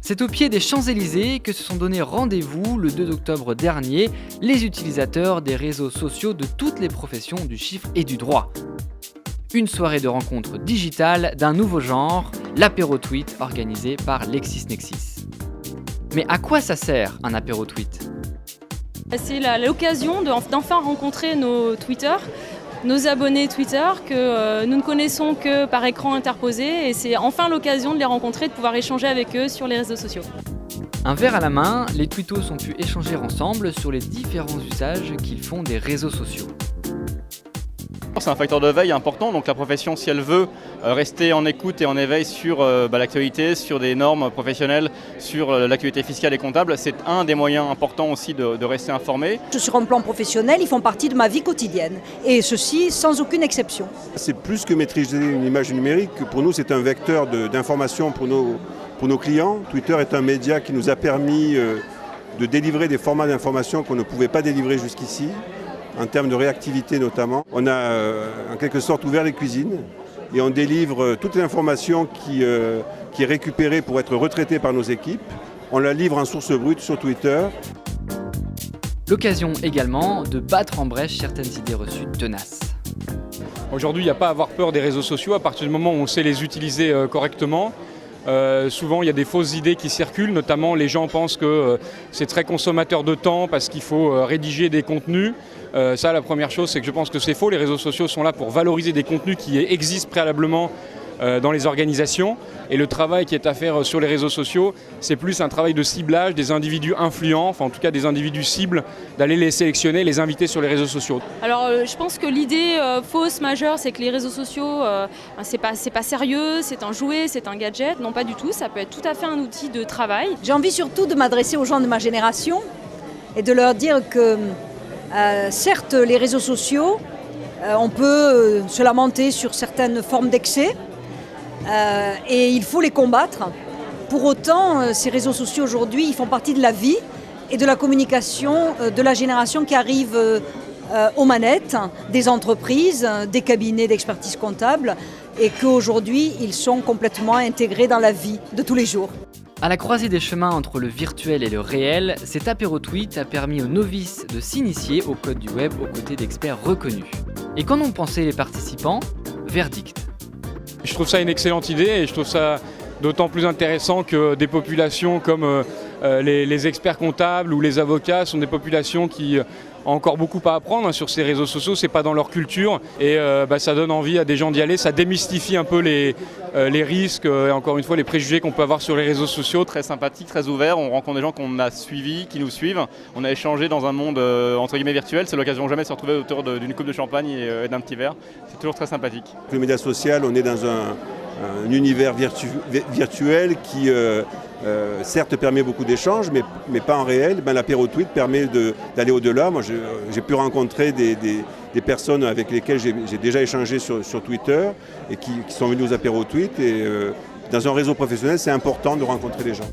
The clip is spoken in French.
C'est au pied des Champs-Élysées que se sont donné rendez-vous le 2 octobre dernier les utilisateurs des réseaux sociaux de toutes les professions du chiffre et du droit. Une soirée de rencontres digitales d'un nouveau genre, l'apéro tweet organisé par LexisNexis. Mais à quoi ça sert un apéro tweet ? C'est l'occasion d'enfin rencontrer nos Twitter, nos abonnés Twitter que nous ne connaissons que par écran interposé et c'est enfin l'occasion de les rencontrer, de pouvoir échanger avec eux sur les réseaux sociaux. Un verre à la main, les twittos ont pu échanger ensemble sur les différents usages qu'ils font des réseaux sociaux. C'est un facteur de veille important, donc la profession, si elle veut rester en écoute et en éveil sur l'actualité, sur des normes professionnelles, sur l'actualité fiscale et comptable, c'est un des moyens importants aussi de rester informé. Sur un plan professionnel, ils font partie de ma vie quotidienne, et ceci sans aucune exception. C'est plus que maîtriser une image numérique, pour nous c'est un vecteur d'information pour nos clients. Twitter est un média qui nous a permis de délivrer des formats d'information qu'on ne pouvait pas délivrer jusqu'ici. En termes de réactivité notamment. On a en quelque sorte ouvert les cuisines et on délivre toute l'information qui est récupérée pour être retraitée par nos équipes. On la livre en source brute sur Twitter. L'occasion également de battre en brèche certaines idées reçues tenaces. Aujourd'hui, il n'y a pas à avoir peur des réseaux sociaux à partir du moment où on sait les utiliser correctement. Souvent il y a des fausses idées qui circulent, notamment les gens pensent que c'est très consommateur de temps parce qu'il faut rédiger des contenus. Ça, la première chose, c'est que je pense que c'est faux. Les réseaux sociaux sont là pour valoriser des contenus qui existent préalablement dans les organisations. Et le travail qui est à faire sur les réseaux sociaux, c'est plus un travail de ciblage des individus influents, enfin en tout cas des individus cibles, d'aller les sélectionner, les inviter sur les réseaux sociaux. Alors je pense que l'idée fausse majeure, c'est que les réseaux sociaux, c'est pas sérieux, c'est un jouet, c'est un gadget. Non, pas du tout, ça peut être tout à fait un outil de travail. J'ai envie surtout de m'adresser aux gens de ma génération et de leur dire que certes les réseaux sociaux, on peut se lamenter sur certaines formes d'excès, et il faut les combattre. Pour autant, ces réseaux sociaux aujourd'hui, ils font partie de la vie et de la communication de la génération qui arrive aux manettes des entreprises, des cabinets d'expertise comptable, et qu'aujourd'hui, ils sont complètement intégrés dans la vie de tous les jours. À la croisée des chemins entre le virtuel et le réel, cet apéro tweet a permis aux novices de s'initier au code du web aux côtés d'experts reconnus. Et qu'en ont pensé les participants ? Verdict. Je trouve ça une excellente idée et je trouve ça d'autant plus intéressant que des populations comme les experts comptables ou les avocats sont des populations qui ont encore beaucoup à apprendre sur ces réseaux sociaux, c'est pas dans leur culture et ça donne envie à des gens d'y aller, ça démystifie un peu les risques et encore une fois les préjugés qu'on peut avoir sur les réseaux sociaux. Très sympathique, très ouvert, on rencontre des gens qu'on a suivis, qui nous suivent, on a échangé dans un monde entre guillemets virtuel, c'est l'occasion jamais de se retrouver autour d'une coupe de champagne et d'un petit verre, c'est toujours très sympathique. Le média social, on est dans un univers virtuel qui certes permet beaucoup d'échanges, mais pas en réel. L'apéro tweet permet d'aller au-delà. Moi, j'ai pu rencontrer des personnes avec lesquelles j'ai déjà échangé sur Twitter et qui sont venues aux apéros tweet. Et dans un réseau professionnel, c'est important de rencontrer les gens.